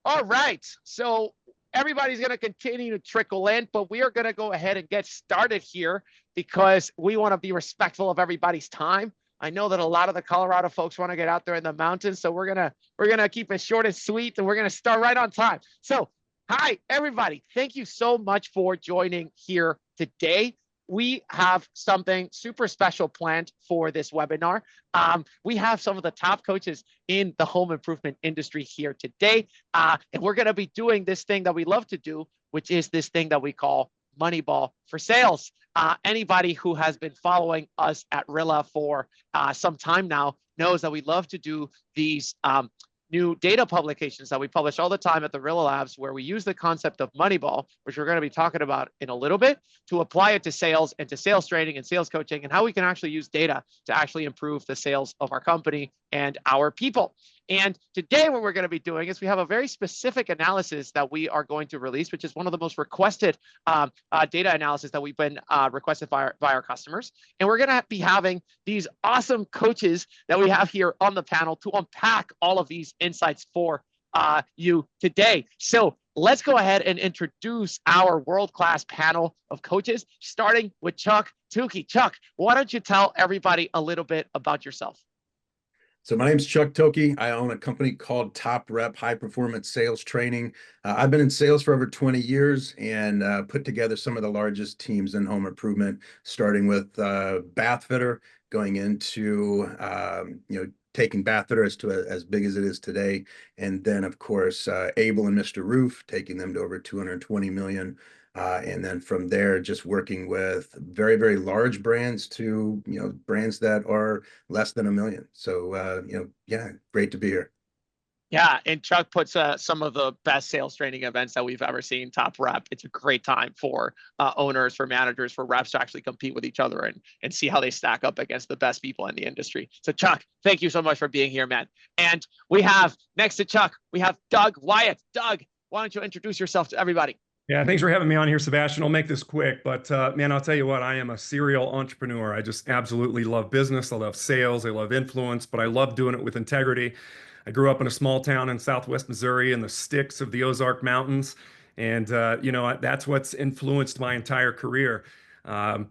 All right. So everybody's going to continue to trickle in, but we are going to go ahead and get started here because we want to be respectful of everybody's time. I know that a lot of the Colorado folks want to get out there in the mountains, so we're gonna keep it short and sweet, and we're gonna start right on time. So, hi everybody! Thank you so much for joining here today. We have something super special planned for this webinar. We have some of the top coaches in the home improvement industry here today, and we're going to be doing this thing that we love to do, which is this thing that we call Moneyball for Sales. Anybody who has been following us at Rilla for some time now knows that we love to do these new data publications that we publish all the time at the Rilla Labs, where we use the concept of Moneyball, which we're going to be talking about in a little bit, to apply it to sales and to sales training and sales coaching, and how we can actually use data to actually improve the sales of our company and our people. And today what we're going to be doing is we have a very specific analysis that we are going to release, which is one of the most requested data analysis that we've been requested by our customers. And we're going to be having these awesome coaches that we have here on the panel to unpack all of these insights for you today. So let's go ahead and introduce our world-class panel of coaches, starting with Chuck Thokey. Chuck, why don't you tell everybody a little bit about yourself? So my name's Chuck Thokey. I own a company called Top Rep High Performance Sales Training. I've been in sales for over 20 years and put together some of the largest teams in home improvement, starting with bath fitter, going into taking bath fitters to as big as it is today, and then of course Able and Mr. Roof, taking them to over 220 million. And then from there, just working with very, very large brands to, brands that are less than $1 million. So, yeah, great to be here. Yeah, and Chuck puts some of the best sales training events that we've ever seen, Top Rep. It's a great time for owners, for managers, for reps to actually compete with each other and see how they stack up against the best people in the industry. So Chuck, thank you so much for being here, man. And we have, next to Chuck, we have Doug Wyatt. Doug, why don't you introduce yourself to everybody? Yeah, thanks for having me on here, Sebastian. I'll make this quick, but man, I'll tell you what, I am a serial entrepreneur. I just absolutely love business. I love sales. I love influence, but I love doing it with integrity. I grew up in a small town in Southwest Missouri in the sticks of the Ozark Mountains. And, that's what's influenced my entire career.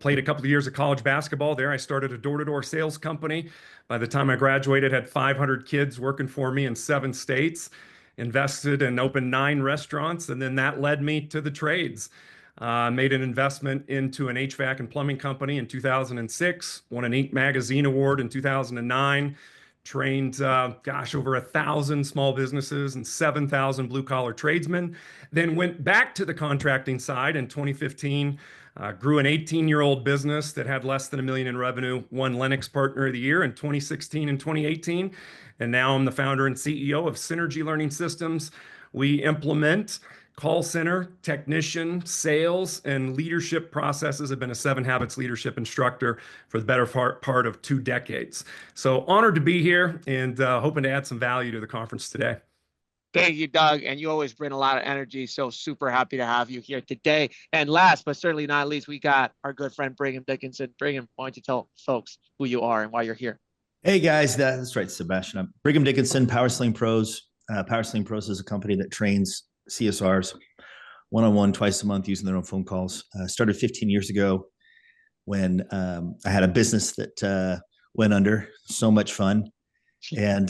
Played a couple of years of college basketball there. I started a door-to-door sales company. By the time I graduated, had 500 kids working for me in 7 states. Invested and opened 9 restaurants, and then that led me to the trades. Made an investment into an HVAC and plumbing company in 2006, won an Inc. magazine award in 2009, trained, over 1,000 small businesses and 7,000 blue-collar tradesmen. Then went back to the contracting side in 2015, grew an 18-year-old business that had less than $1 million in revenue, won Lennox Partner of the Year in 2016 and 2018. And now I'm the founder and CEO of Synergy Learning Systems. We implement call center, technician, sales, and leadership processes. I've been a 7 Habits leadership instructor for the better part of 2 decades. So honored to be here and hoping to add some value to the conference today. Thank you, Doug. And you always bring a lot of energy. So super happy to have you here today. And last, but certainly not least, we got our good friend, Brigham Dickinson. Brigham, why don't you tell folks who you are and why you're here? Hey guys, that's right, Sebastian. I'm Brigham Dickinson, Power Sling Pros. Power Sling Pros is a company that trains CSRs one-on-one twice a month using their own phone calls. Started 15 years ago when I had a business that went under. So much fun, and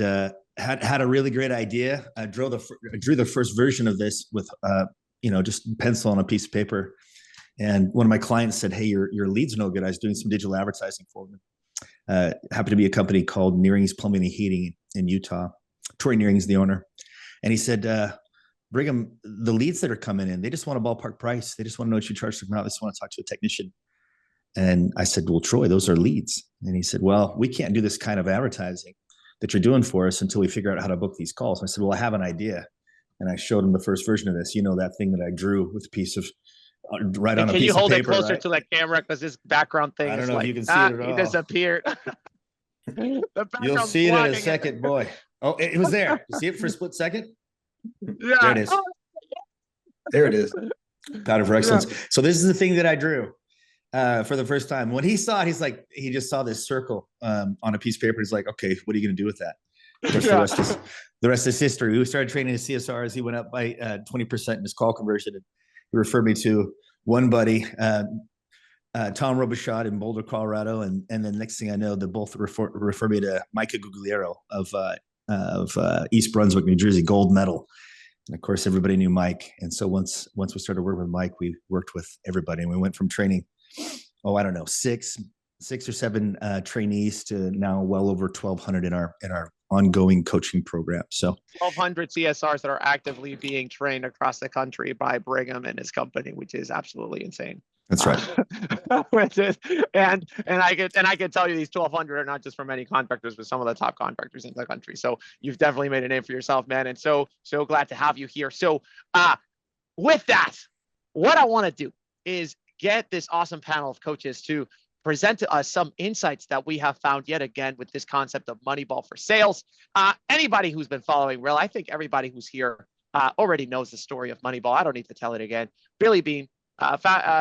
had a really great idea. I drew the first version of this with just pencil on a piece of paper. And one of my clients said, "Hey, your lead's no good." I was doing some digital advertising for them. Happened to be a company called Nearing's Plumbing and Heating in Utah. Troy Nearing's the owner. And he said, Brigham, the leads that are coming in, they just want a ballpark price. They just want to know what you charge them out. They just want to talk to a technician. And I said, well, Troy, those are leads. And he said, well, we can't do this kind of advertising that you're doing for us until we figure out how to book these calls. And I said, well, I have an idea. And I showed him the first version of this, that thing that I drew with a piece of right on a piece of paper. Can you hold it closer to the camera? Because this background thing is like, you can see it at all. He disappeared. You'll see it in a second, boy. Oh, it was there. You see it for a split second? Yeah. There it is. There it is. Powder for excellence. Yeah. So this is the thing that I drew for the first time. When he saw it, he just saw this circle on a piece of paper. He's like, okay, what are you going to do with that? Of course, the rest is history. We started training his CSRs. He went up by 20% in his call conversion. And he referred me to one buddy, Tom Robichaud in Boulder, Colorado, and the next thing I know, they both refer me to Micah Gugliero of East Brunswick, New Jersey, gold medal. And of course, everybody knew Mike. And so once we started working with Mike, we worked with everybody, and we went from training, I don't know, six or seven trainees to now well over 1,200 in our ongoing coaching program. So 1,200 CSRs that are actively being trained across the country by Brigham and his company, which is absolutely insane. That's right. And I can tell you these 1,200 are not just from any contractors, but some of the top contractors in the country. So you've definitely made a name for yourself, man. And so glad to have you here. So with that, what I want to do is get this awesome panel of coaches to present to us some insights that we have found yet again with this concept of Moneyball for sales. Anybody who's been following Rilla, I think everybody who's here already knows the story of Moneyball. I don't need to tell it again. Billy Beane,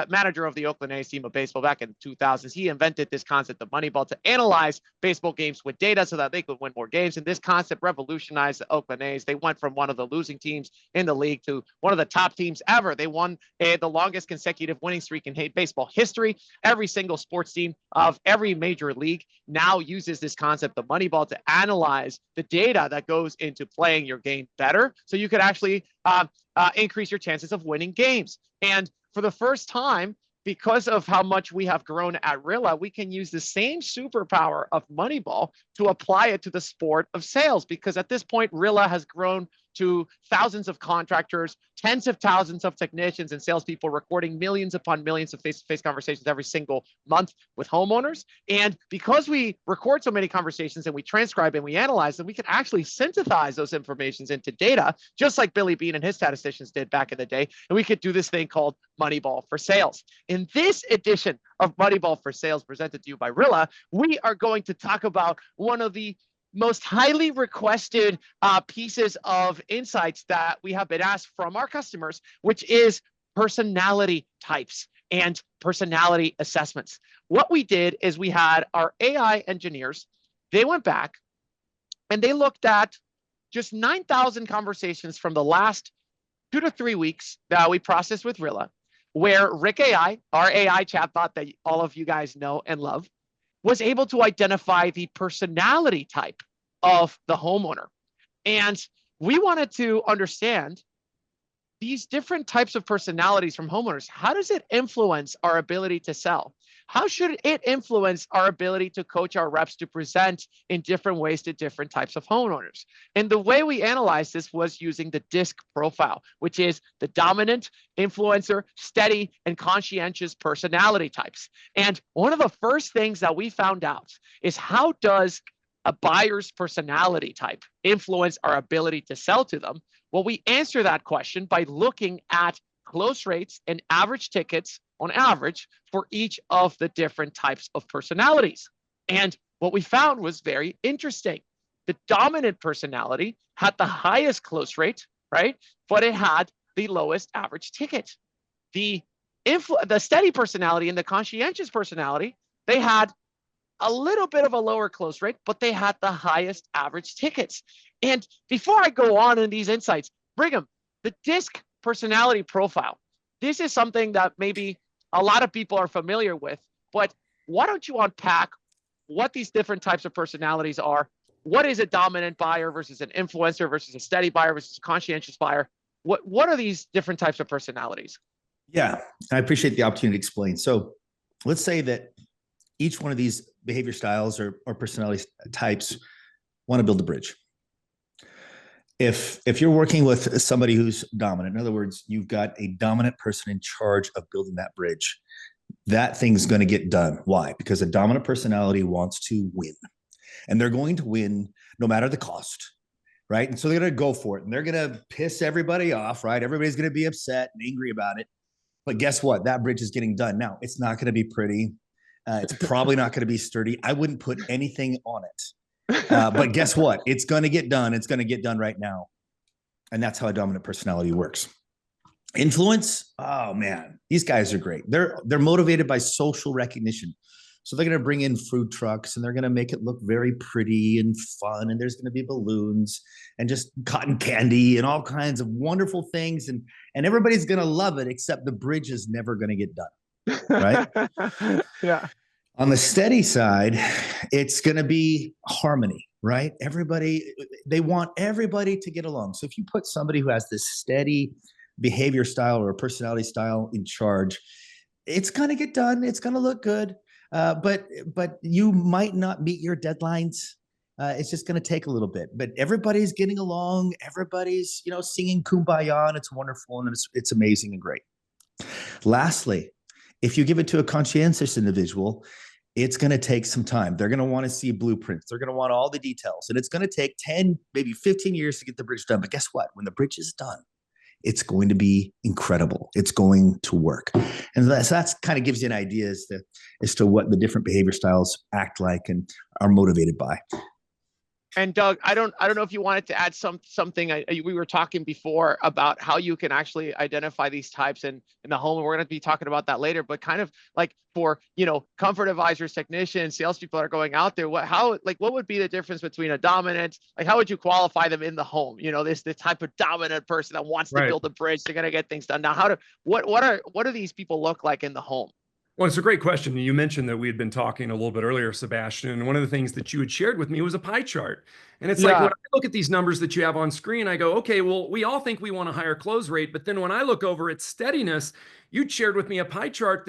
manager of the Oakland A's team of baseball back in the 2000s, he invented this concept of Moneyball to analyze baseball games with data so that they could win more games. And this concept revolutionized the Oakland A's. They went from one of the losing teams in the league to one of the top teams ever. They won the longest consecutive winning streak in baseball history. Every single sports team of every major league now uses this concept of Moneyball to analyze the data that goes into playing your game better, so you could actually increase your chances of winning games. And for the first time, because of how much we have grown at Rilla, we can use the same superpower of Moneyball to apply it to the sport of sales. Because at this point, Rilla has grown to thousands of contractors, tens of thousands of technicians and salespeople recording millions upon millions of face-to-face conversations every single month with homeowners. And because we record so many conversations and we transcribe and we analyze them, we can actually synthesize those informations into data, just like Billy Beane and his statisticians did back in the day. And we could do this thing called Moneyball for sales. In this edition of Moneyball for Sales, presented to you by Rilla, we are going to talk about one of the most highly requested pieces of insights that we have been asked from our customers, which is personality types and personality assessments. What we did is we had our AI engineers, they went back and they looked at just 9,000 conversations from the last 2 to 3 weeks that we processed with Rilla, where Rick AI, our AI chatbot that all of you guys know and love, was able to identify the personality type of the homeowner. And we wanted to understand these different types of personalities from homeowners. How does it influence our ability to sell? How should it influence our ability to coach our reps to present in different ways to different types of homeowners? And the way we analyzed this was using the DISC profile, which is the dominant, influencer, steady, and conscientious personality types. And one of the first things that we found out is, how does a buyer's personality type influence our ability to sell to them? Well, we answer that question by looking at close rates and average tickets on average for each of the different types of personalities. And what we found was very interesting. The dominant personality had the highest close rate, right? But it had the lowest average ticket. The steady personality and the conscientious personality, they had a little bit of a lower close rate, but they had the highest average tickets. And before I go on in these insights, Brigham, the DISC personality profile, this is something that maybe a lot of people are familiar with, but why don't you unpack what these different types of personalities are? What is a dominant buyer versus an influencer versus a steady buyer versus a conscientious buyer? What are these different types of personalities? Yeah, I appreciate the opportunity to explain. So let's say that each one of these behavior styles or personality types want to build a bridge. If you're working with somebody who's dominant, in other words, you've got a dominant person in charge of building that bridge, that thing's going to get done. Why? Because a dominant personality wants to win, and they're going to win no matter the cost, right? And so they're going to go for it, and they're going to piss everybody off, right? Everybody's going to be upset and angry about it. But guess what? That bridge is getting done. Now, it's not going to be pretty. It's probably not going to be sturdy. I wouldn't put anything on it. But guess what? It's going to get done. It's going to get done right now. And that's how a dominant personality works. Influence. Oh man, these guys are great. They're motivated by social recognition. So they're going to bring in food trucks and they're going to make it look very pretty and fun. And there's going to be balloons and just cotton candy and all kinds of wonderful things. And everybody's going to love it, except the bridge is never going to get done. Right? Yeah. On the steady side, it's going to be harmony, right? They want everybody to get along. So if you put somebody who has this steady behavior style or personality style in charge, it's going to get done. It's going to look good. But you might not meet your deadlines. It's just going to take a little bit, but everybody's getting along. Everybody's, singing Kumbaya, and it's wonderful. And it's amazing and great. Lastly, if you give it to a conscientious individual, it's going to take some time. They're going to want to see blueprints. They're going to want all the details, and it's going to take 10, maybe 15 years to get the bridge done. But guess what? When the bridge is done, it's going to be incredible. It's going to work. And that's kind of gives you an idea as to what the different behavior styles act like and are motivated by. And Doug, I don't know if you wanted to add something. We were talking before about how you can actually identify these types in the home, and we're going to be talking about that later. But kind of like for comfort advisors, technicians, salespeople that are going out there, what would be the difference between a dominant? Like, how would you qualify them in the home? The type of dominant person that wants to build a bridge. They're going to get things done. Now, what do these people look like in the home? Well, it's a great question. You mentioned that we had been talking a little bit earlier, Sebastian, and one of the things that you had shared with me was a pie chart. And it's like, when I look at these numbers that you have on screen, I go, okay, well, we all think we want a higher close rate. But then when I look over at steadiness, you'd shared with me a pie chart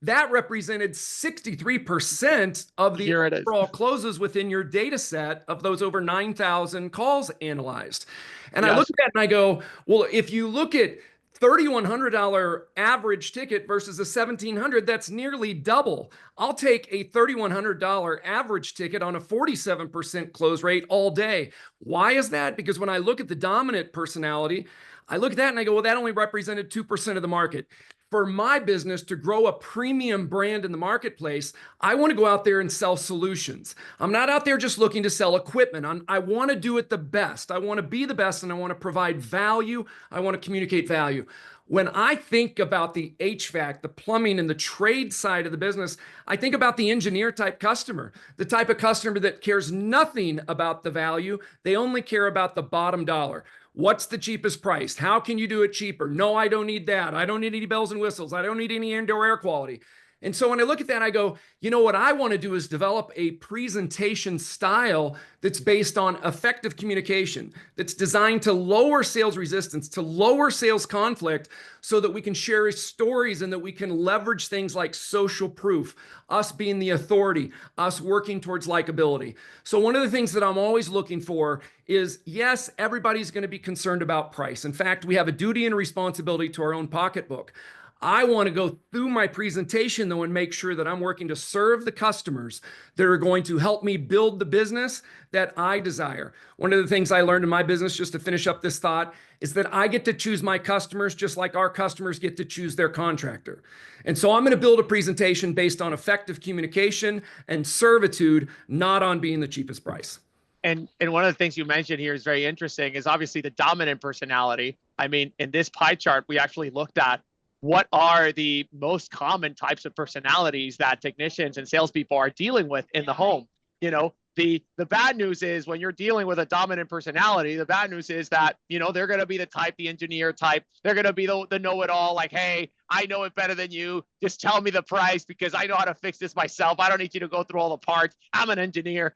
that represented 63% of the overall closes within your data set of those over 9,000 calls analyzed. And I look at that and I go, well, if you look at $3,100 average ticket versus a $1,700, that's nearly double. I'll take a $3,100 average ticket on a 47% close rate all day. Why is that? Because when I look at the dominant personality, I look at that and I go, well, that only represented 2% of the market. For my business to grow a premium brand in the marketplace, I want to go out there and sell solutions. I'm not out there just looking to sell equipment. I want to do it the best. I want to be the best, and I want to provide value. I want to communicate value. When I think about the HVAC, the plumbing, and the trade side of the business, I think about the engineer type customer, the type of customer that cares nothing about the value. They only care about the bottom dollar. What's the cheapest price? How can you do it cheaper? No, I don't need that. I don't need any bells and whistles. I don't need any indoor air quality. And so when I look at that, I go, what I want to do is develop a presentation style that's based on effective communication, that's designed to lower sales resistance, to lower sales conflict, so that we can share stories and that we can leverage things like social proof, us being the authority, us working towards likability. So one of the things that I'm always looking for is, yes, everybody's going to be concerned about price. In fact, we have a duty and responsibility to our own pocketbook. I want to go through my presentation, though, and make sure that I'm working to serve the customers that are going to help me build the business that I desire. One of the things I learned in my business, just to finish up this thought, is that I get to choose my customers just like our customers get to choose their contractor. And so I'm going to build a presentation based on effective communication and servitude, not on being the cheapest price. And one of the things you mentioned here is very interesting, is obviously the dominant personality. I mean, in this pie chart, we actually looked at what are the most common types of personalities that technicians and salespeople are dealing with in the home. The bad news is, when you're dealing with a dominant personality, the bad news is that, they're going to be the engineer type. They're going to be the know-it-all, like, hey, I know it better than you. Just tell me the price because I know how to fix this myself. I don't need you to go through all the parts. I'm an engineer.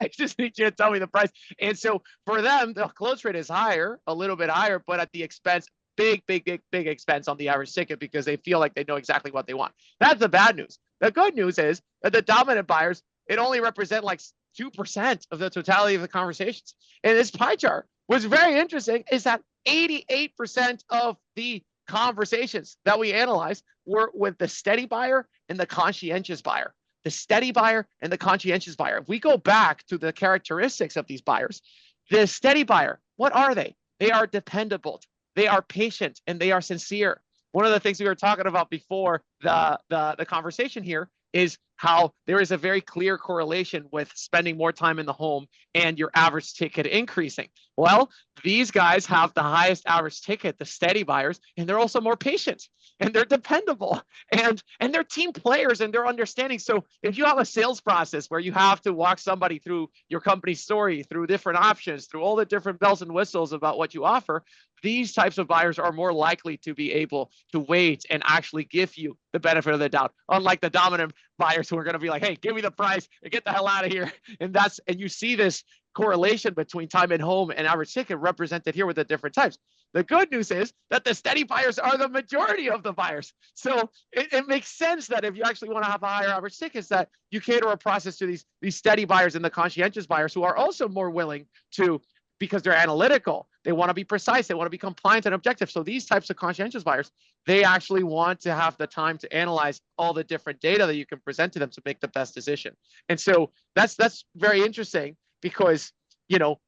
I just need you to tell me the price. And so for them, the close rate is higher, a little bit higher, but at the expense, big expense on the average ticket, because they feel like they know exactly what they want. That's the bad news. The good news is that the dominant buyers, it only represent like 2% of the totality of the conversations. And this pie chart was very interesting, is that 88% of the conversations that we analyzed were with the steady buyer and the conscientious buyer. The steady buyer and the conscientious buyer. If we go back to the characteristics of these buyers, the steady buyer, what are they? They are dependable. They are patient, and they are sincere. One of the things we were talking about before the conversation here is how there is a very clear correlation with spending more time in the home and your average ticket increasing. Well, these guys have the highest average ticket, the steady buyers, and they're also more patient and they're dependable and they're team players and they're understanding. So if you have a sales process where you have to walk somebody through your company story, through different options, through all the different bells and whistles about what you offer, these types of buyers are more likely to be able to wait and actually give you the benefit of the doubt, unlike the dominant buyers who are going to be like, hey, give me the price and get the hell out of here. And you see this correlation between time and home and average ticket represented here with the different types. The good news is that the steady buyers are the majority of the buyers. So it makes sense that if you actually want to have a higher average tickets, that you cater a process to these steady buyers and the conscientious buyers who are also more willing to, because they're analytical, they want to be precise, they want to be compliant and objective. So these types of conscientious buyers, they actually want to have the time to analyze all the different data that you can present to them to make the best decision. And so that's very interesting because, you know,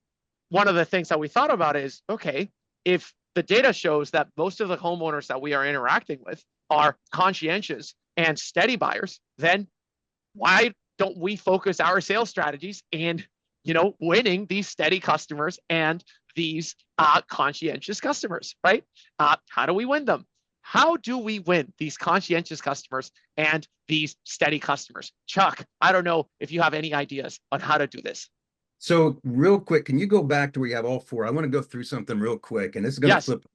one of the things that we thought about is, okay, if the data shows that most of the homeowners that we are interacting with are conscientious and steady buyers, then why don't we focus our sales strategies in, you know, winning these steady customers and these conscientious customers, right? How do we win them? How do we win these conscientious customers and these steady customers? Chuck, I don't know if you have any ideas on how to do this. So real quick, can you go back to where you have all four? I want to go through something real quick, and this is going to flip.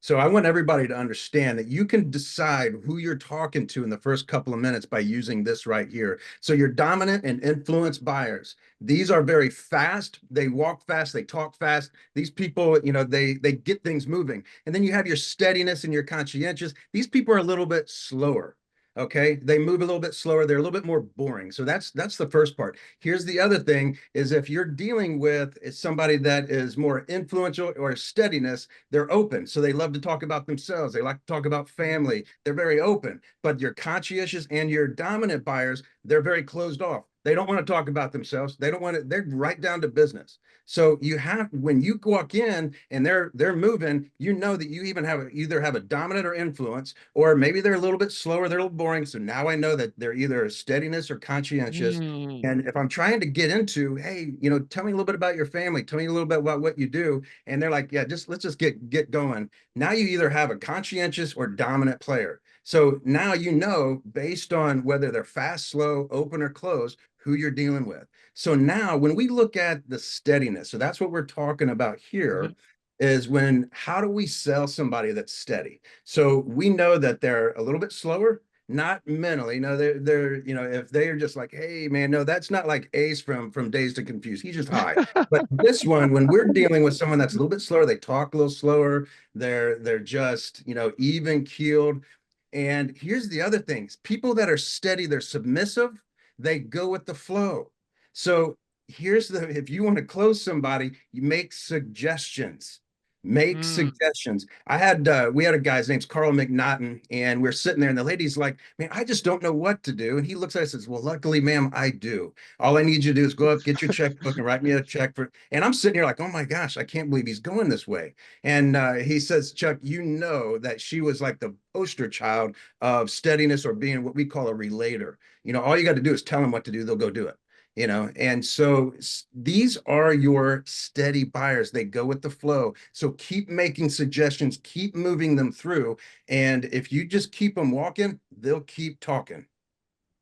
So I want everybody to understand that you can decide who you're talking to in the first couple of minutes by using this right here. So your dominant and influence buyers, these are very fast. They walk fast, they talk fast. These people, you know, they get things moving. And then you have your steadiness and your conscientious. These people are a little bit slower. Okay, they move a little bit slower. They're a little bit more boring. So that's the first part. Here's the other thing is if you're dealing with somebody that is more influential or steadiness, they're open. So they love to talk about themselves. They like to talk about family. They're very open. But your conscientious and your dominant buyers, they're very closed off. They don't want to talk about themselves. They don't want to, they're right down to business. So you have, when you walk in and they're moving, you know that you either have a dominant or influence, or maybe they're a little bit slower, they're a little boring. So now I know that they're either steadiness or conscientious. And if I'm trying to get into, hey, you know, tell me a little bit about your family, tell me a little bit about what you do. And they're like, yeah, let's just get going. Now you either have a conscientious or dominant player. So now you know, based on whether they're fast, slow, open, or closed, who you're dealing with. So now when we look at the steadiness, so that's what we're talking about here, is how do we sell somebody that's steady? So we know that they're a little bit slower, not mentally. No, they're, you know, if they are just like, hey man, no, that's not like Ace from Dazed and Confused. He's just high. But this one, when we're dealing with someone that's a little bit slower, they talk a little slower, they're just, you know, even keeled. And here's the other things. People that are steady, they're submissive, they go with the flow. So here's if you want to close somebody, you make suggestions. Make suggestions. We had a guy, his name's Carl McNaughton, and we're sitting there and the lady's like, man, I just don't know what to do. And he looks at us and says, well, luckily, ma'am, I do. All I need you to do is go up, get your checkbook and write me a check for, and I'm sitting here like, oh my gosh, I can't believe he's going this way. And he says, Chuck, you know that she was like the poster child of steadiness or being what we call a relator. You know, all you got to do is tell them what to do, they'll go do it. You know, and so these are your steady buyers. They go with the flow. So keep making suggestions, keep moving them through. And if you just keep them walking, they'll keep talking.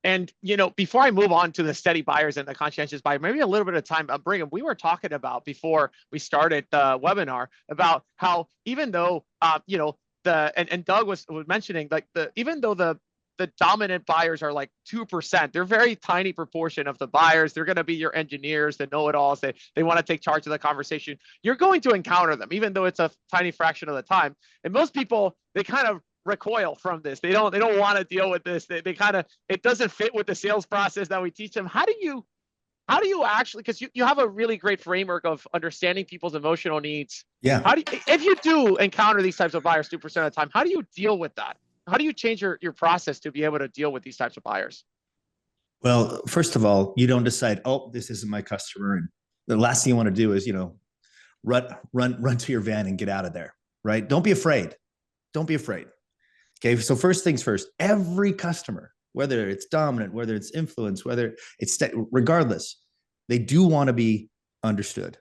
And, you know, before I move on to the steady buyers and the conscientious buyer, maybe a little bit of time, Brigham, we were talking about before we started the webinar about how even though, you know, and Doug was mentioning like even though the dominant buyers are like 2%. They're a very tiny proportion of the buyers. They're going to be your engineers, the know-it-alls. They want to take charge of the conversation. You're going to encounter them, even though it's a tiny fraction of the time. And most people, they kind of recoil from this. They don't want to deal with this. They kind of, it doesn't fit with the sales process that we teach them. How do you actually, because you have a really great framework of understanding people's emotional needs. Yeah. If you do encounter these types of buyers 2% of the time, how do you deal with that? How do you change your process to be able to deal with these types of buyers? Well, first of all, you don't decide, oh, this isn't my customer. And the last thing you want to do is, you know, run to your van and get out of there, right? Don't be afraid. Don't be afraid. Okay. So first things first, every customer, whether it's dominant, whether it's influence, whether it's regardless, they do want to be understood.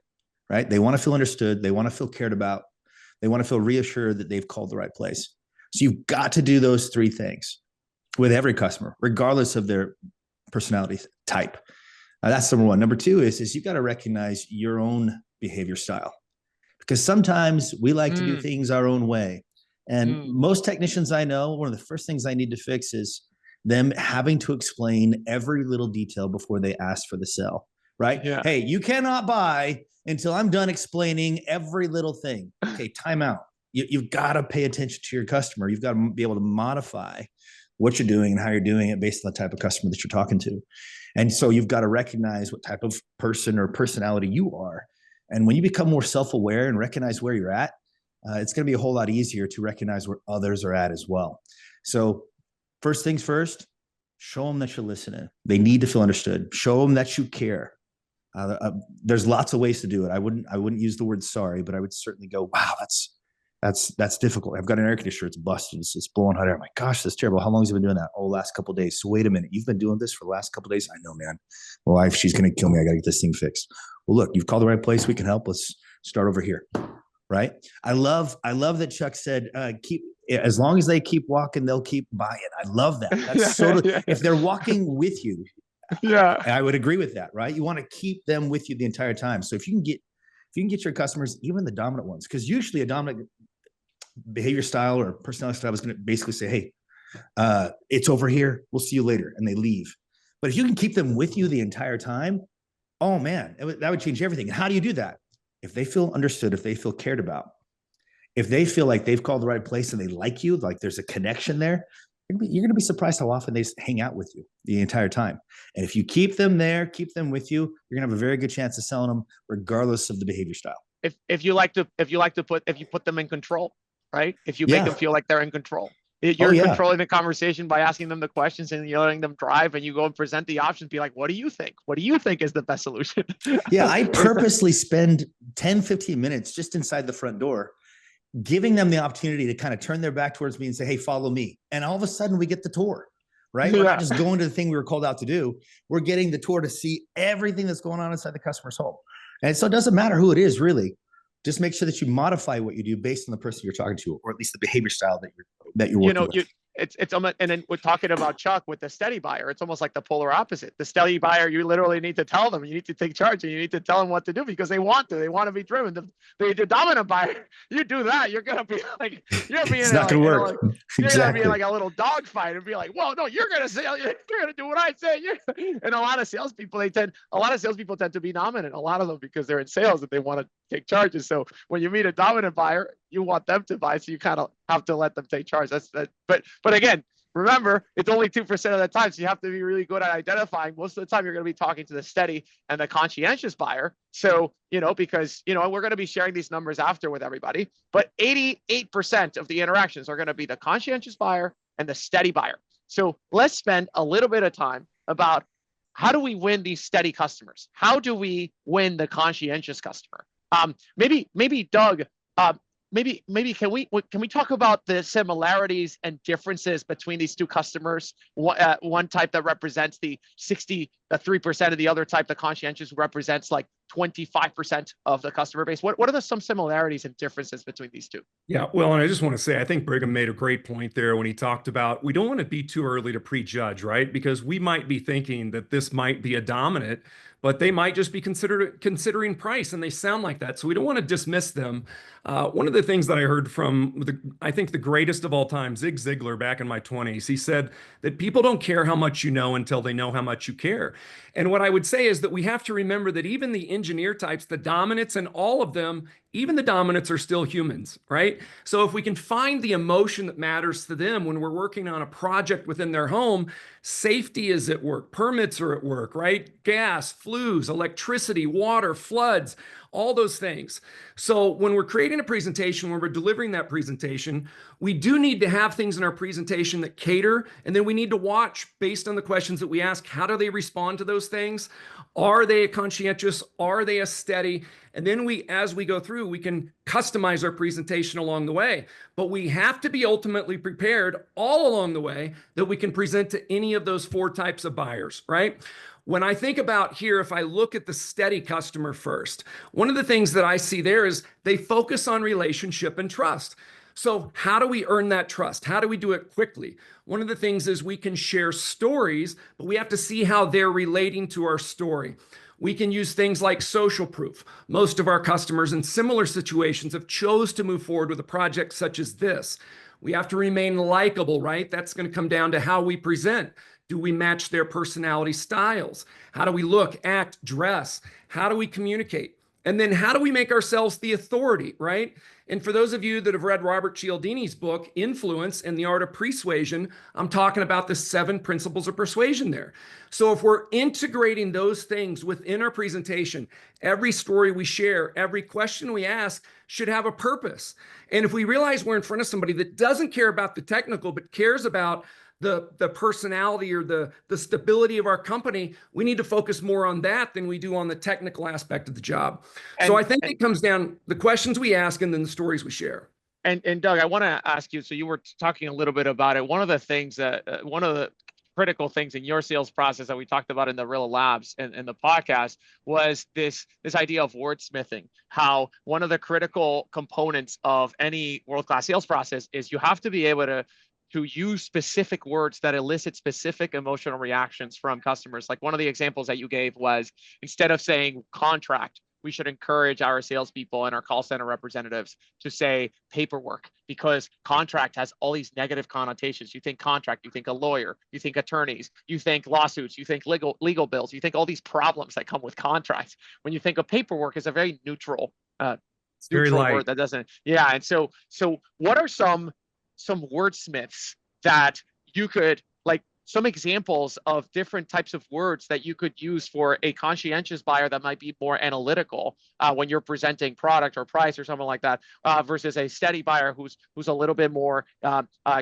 right? They want to feel understood. They want to feel cared about. They want to feel reassured that they've called the right place. So you've got to do those three things with every customer, regardless of their personality type. That's number one. Number two is you've got to recognize your own behavior style, because sometimes we like to do things our own way. And most technicians I know, one of the first things I need to fix is them having to explain every little detail before they ask for the sale, right? Yeah. Hey, you cannot buy until I'm done explaining every little thing. Okay, time out. You've got to pay attention to your customer. You've got to be able to modify what you're doing and how you're doing it based on the type of customer that you're talking to. And so you've got to recognize what type of person or personality you are. And when you become more self-aware and recognize where you're at, it's going to be a whole lot easier to recognize where others are at as well. So first things first, show them that you're listening. They need to feel understood. Show them that you care. There's lots of ways to do it. I wouldn't use the word sorry, but I would certainly go, wow, that's difficult. I've got an air conditioner. It's busted. It's blowing hot air. I'm like, gosh, that's terrible. How long has it been doing that? Oh, last couple of days. So wait a minute. You've been doing this for the last couple of days? I know, man. My wife, she's going to kill me. I got to get this thing fixed. Well, look, you've called the right place. We can help. Let's start over here. Right. I love that Chuck said, as long as they keep walking, they'll keep buying. I love that. That's if they're walking with you. Yeah. I would agree with that. Right. You want to keep them with you the entire time. So if you can get your customers, even the dominant ones, because usually a dominant behavior style or personality style is going to basically say, hey, it's over here. We'll see you later. And they leave. But if you can keep them with you the entire time, oh man, that would change everything. And how do you do that? If they feel understood, if they feel cared about, if they feel like they've called the right place and they like you, like there's a connection there, you're going to be surprised how often they just hang out with you the entire time. And if you keep them there, keep them with you, you're going to have a very good chance of selling them regardless of the behavior style. If you put them in control, right? If you make them feel like they're in control. You're controlling the conversation by asking them the questions and you're letting them drive, and you go and present the options. Be like, what do you think? What do you think is the best solution? Yeah, I purposely spend 10, 15 minutes just inside the front door, giving them the opportunity to kind of turn their back towards me and say, hey, follow me. And all of a sudden we get the tour, right? We're not just going to the thing we were called out to do. We're getting the tour to see everything that's going on inside the customer's home. And so it doesn't matter who it is, really. Just make sure that you modify what you do based on the person you're talking to, or at least the behavior style that you're working with. And then we're talking about Chuck with the steady buyer. It's almost like the polar opposite. The steady buyer, you literally need to tell them, you need to take charge, and you need to tell them what to do because they want to be driven. The dominant buyer, you do that, you're going to be like, it's not going to work. You're going to be like a little dog fight and be like, well, no, you're going to say, you're going to do what I say. And a lot of salespeople tend to be dominant, a lot of them, because they're in sales and they want to take charges. So when you meet a dominant buyer, you want them to buy, so you kind of have to let them take charge. But again, remember, it's only 2% of the time, so you have to be really good at identifying. Most of the time, you're going to be talking to the steady and the conscientious buyer. So, because, we're going to be sharing these numbers after with everybody, but 88% of the interactions are going to be the conscientious buyer and the steady buyer. So let's spend a little bit of time about how do we win these steady customers? How do we win the conscientious customer? Maybe Doug, maybe can we talk about the similarities and differences between these two customers? One type that represents the 3% of the other type, the conscientious, represents like 25% of the customer base. What are some similarities and differences between these two? Yeah, well, and I just want to say, I think Brigham made a great point there when he talked about, we don't want to be too early to prejudge, right? Because we might be thinking that this might be a dominant, but they might just be considering price, and they sound like that. So we don't want to dismiss them. One of the things that I heard from, I think the greatest of all time, Zig Ziglar, back in my 20s, he said that people don't care how much you know until they know how much you care. And what I would say is that we have to remember that even the engineer types, the dominants, and all of them, even the dominants are still humans, right? So if we can find the emotion that matters to them when we're working on a project within their home, safety is at work, permits are at work, right? Gas, flues, electricity, water, floods, all those things. So when we're creating a presentation, when we're delivering that presentation, we do need to have things in our presentation that cater, and then we need to watch based on the questions that we ask, how do they respond to those things? Are they a conscientious? Are they a steady? And then as we go through, we can customize our presentation along the way. But we have to be ultimately prepared all along the way that we can present to any of those 4 types of buyers, right? When I think about here, if I look at the steady customer first, one of the things that I see there is they focus on relationship and trust. So how do we earn that trust? How do we do it quickly? One of the things is we can share stories, but we have to see how they're relating to our story. We can use things like social proof. Most of our customers in similar situations have chose to move forward with a project such as this. We have to remain likable, right? That's going to come down to how we present. Do we match their personality styles? How do we look, act, dress? How do we communicate? And then how do we make ourselves the authority, right? And for those of you that have read Robert Cialdini's book, Influence and the Art of Persuasion, I'm talking about the 7 principles of persuasion there. So if we're integrating those things within our presentation, every story we share, every question we ask should have a purpose. And if we realize we're in front of somebody that doesn't care about the technical, but cares about the personality or the stability of our company, we need to focus more on that than we do on the technical aspect of the job. So I think it comes down the questions we ask and then the stories we share. And Doug, I want to ask you, so you were talking a little bit about it. One of the things that, one of the critical things in your sales process that we talked about in the Rilla Labs and the podcast was this idea of wordsmithing, how one of the critical components of any world-class sales process is you have to be able to use specific words that elicit specific emotional reactions from customers. Like one of the examples that you gave was, instead of saying contract, we should encourage our salespeople and our call center representatives to say paperwork, because contract has all these negative connotations. You think contract, you think a lawyer, you think attorneys, you think lawsuits, you think legal bills, you think all these problems that come with contracts. When you think of paperwork, it's a very neutral word that doesn't, yeah. And so what are some wordsmiths that you could, like some examples of different types of words that you could use for a conscientious buyer that might be more analytical when you're presenting product or price or something like that, versus a steady buyer who's a little bit more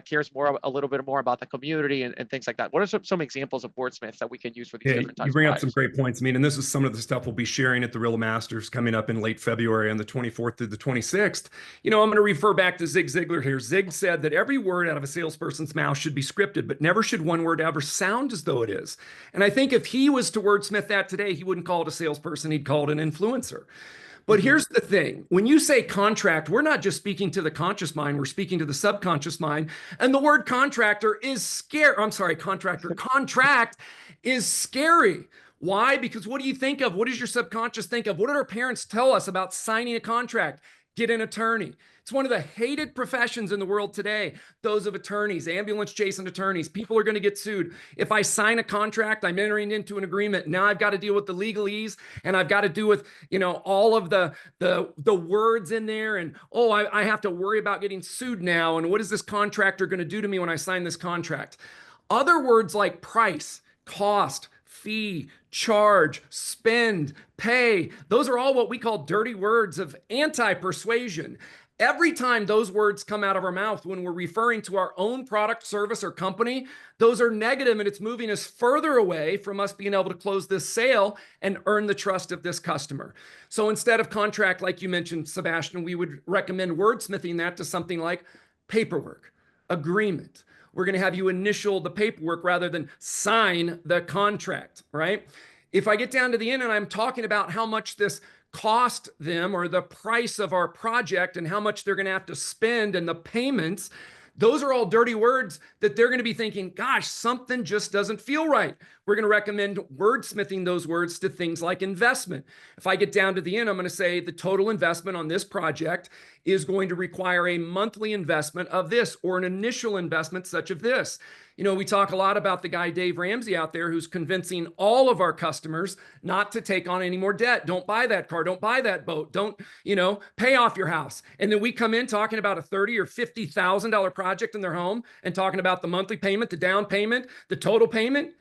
cares a little bit more about the community and things like that. What are some examples of wordsmiths that we can use for these different types? You bring of up some great points. I mean, and this is some of the stuff we'll be sharing at the Rilla Masters coming up in late February on the 24th through the 26th. I'm going to refer back to Zig Ziglar here. Zig said that every word out of a salesperson's mouth should be scripted, but never should one word ever sound as though it is. And I think if he was to wordsmith that today, he wouldn't call it a salesperson, he'd call it an influencer. But here's the thing. When you say contract, we're not just speaking to the conscious mind, we're speaking to the subconscious mind. And the word contractor is scary. I'm sorry, contractor. Contract is scary. Why? Because what do you think of? What does your subconscious think of? What did our parents tell us about signing a contract? Get an attorney. It's one of the hated professions in the world today. Those of attorneys, ambulance chasing attorneys, people are going to get sued. If I sign a contract, I'm entering into an agreement. Now I've got to deal with the legalese, and I've got to do with, all of the words in there. And, I have to worry about getting sued now. And what is this contractor going to do to me when I sign this contract? Other words like price, cost, fee, charge, spend, pay. Those are all what we call dirty words of anti-persuasion. Every time those words come out of our mouth when we're referring to our own product, service, or company, those are negative, and it's moving us further away from us being able to close this sale and earn the trust of this customer. So instead of contract, like you mentioned, Sebastian, we would recommend wordsmithing that to something like paperwork, agreement. We're going to have you initial the paperwork rather than sign the contract, right? If I get down to the end and I'm talking about how much this cost them or the price of our project and how much they're going to have to spend and the payments, those are all dirty words that they're going to be thinking, gosh, something just doesn't feel right. We're going to recommend wordsmithing those words to things like investment. If I get down to the end, I'm going to say the total investment on this project is going to require a monthly investment of this or an initial investment such of this. We talk a lot about the guy Dave Ramsey out there who's convincing all of our customers not to take on any more debt. Don't buy that car. Don't buy that boat. Don't, pay off your house. And then we come in talking about a $30,000 or $50,000 project in their home and talking about the monthly payment, the down payment, the total payment.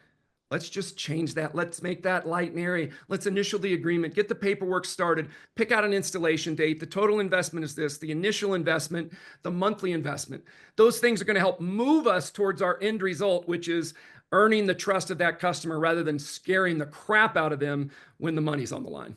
Let's just change that. Let's make that light and airy. Let's initial the agreement, get the paperwork started, pick out an installation date. The total investment is this, the initial investment, the monthly investment. Those things are going to help move us towards our end result, which is earning the trust of that customer rather than scaring the crap out of them when the money's on the line.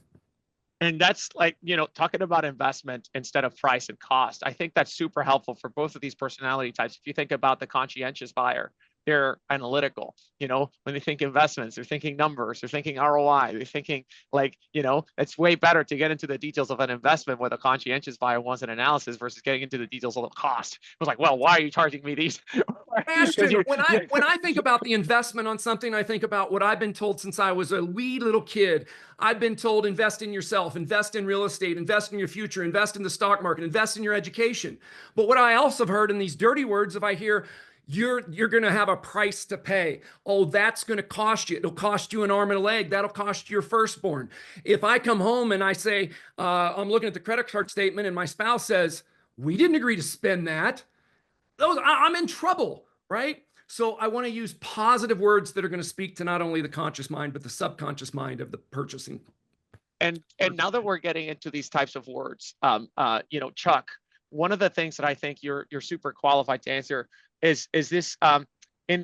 And that's like, talking about investment instead of price and cost. I think that's super helpful for both of these personality types. If you think about the conscientious buyer, they're analytical. You know, when they think investments, they're thinking numbers, they're thinking ROI, they're thinking like, you know, it's way better to get into the details of an investment with a conscientious buyer wants an analysis versus getting into the details of the cost. It was like, well, why are you charging me these? Sebastian, when I think about the investment on something, I think about what I've been told since I was a wee little kid. I've been told invest in yourself, invest in real estate, invest in your future, invest in the stock market, invest in your education. But what I also have heard in these dirty words, if I hear you're going to have a price to pay. Oh, that's going to cost you. It'll cost you an arm and a leg. That'll cost your firstborn. If I come home and I say, I'm looking at the credit card statement and my spouse says, we didn't agree to spend that. I'm in trouble, right? So I want to use positive words that are going to speak to not only the conscious mind, but the subconscious mind of the purchasing. And now that we're getting into these types of words, you know, Chuck, one of the things that I think you're super qualified to answer is this,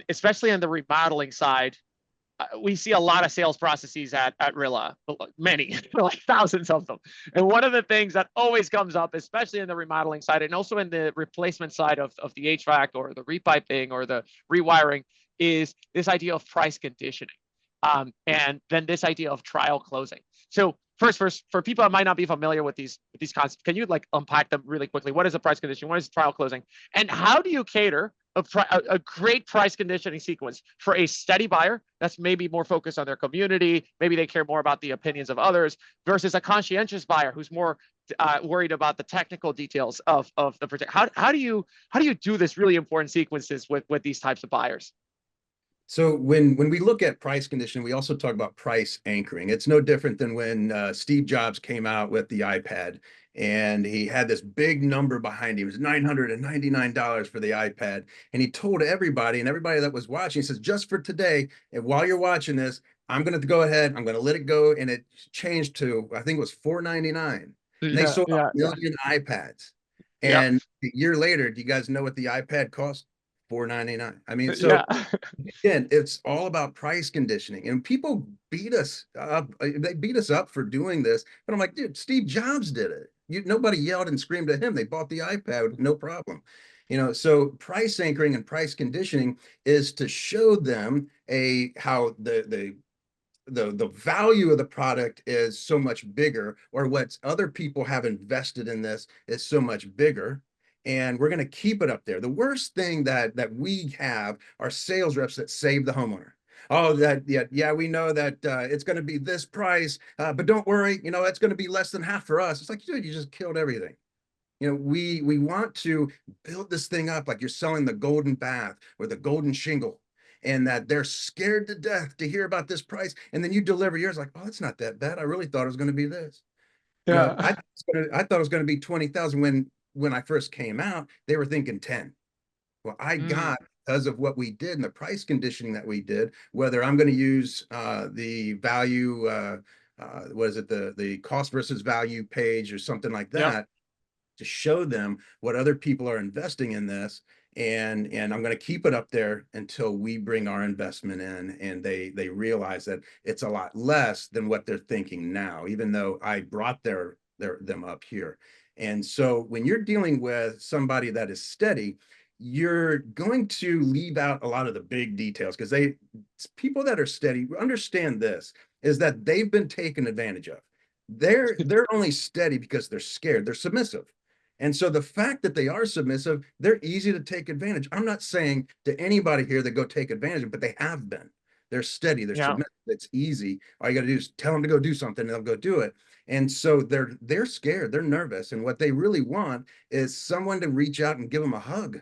especially on the remodeling side, we see a lot of sales processes at Rilla, many, like thousands of them. And one of the things that always comes up, especially in the remodeling side and also in the replacement side of the HVAC or the repiping or the rewiring, is this idea of price conditioning. And then this idea of trial closing. So first, for people that might not be familiar with these concepts, can you like unpack them really quickly? What is a price conditioning? What is trial closing? And how do you cater a great price conditioning sequence for a steady buyer that's maybe more focused on their community, maybe they care more about the opinions of others, versus a conscientious buyer who's more worried about the technical details of the project? How do you do this really important sequences with these types of buyers? So when we look at price conditioning, we also talk about price anchoring. It's no different than when Steve Jobs came out with the iPad and he had this big number behind him. It was $999 for the iPad. And he told everybody, and everybody that was watching, he says, just for today, and while you're watching this, I'm going to go ahead, I'm going to let it go. And it changed to, I think it was $499. And they sold a million iPads. And a year later, do you guys know what the iPad cost? $499. I mean, so again, it's all about price conditioning, and people beat us up. They beat us up for doing this, but I'm like, dude, Steve Jobs did it. Nobody yelled and screamed at him. They bought the iPad, no problem. You know, so price anchoring and price conditioning is to show them how the value of the product is so much bigger, or what other people have invested in this is so much bigger. And we're going to keep it up there. The worst thing that we have are sales reps that save the homeowner. Oh, yeah, we know that it's going to be this price, but don't worry, you know, it's going to be less than half for us. It's like, dude, you just killed everything. You know, we want to build this thing up like you're selling the golden bath or the golden shingle, and that they're scared to death to hear about this price. And then you deliver yours like, oh, it's not that bad. I really thought it was going to be this. Yeah. You know, I thought it was going to be 20,000 when I first came out, they were thinking 10. Well, I got, because of what we did and the price conditioning that we did, whether I'm going to use the value, what is it, the cost versus value page or something like that, to show them what other people are investing in this. And I'm going to keep it up there until we bring our investment in and they realize that it's a lot less than what they're thinking now, even though I brought them up here. And so when you're dealing with somebody that is steady, you're going to leave out a lot of the big details, because people that are steady understand this, is that they've been taken advantage of. They're only steady because they're scared. They're submissive. And so the fact that they are submissive, they're easy to take advantage. I'm not saying to anybody here that go take advantage of, but they have been. They're steady. They're submissive. It's easy. All you got to do is tell them to go do something and they'll go do it. And so they're scared. They're nervous. And what they really want is someone to reach out and give them a hug.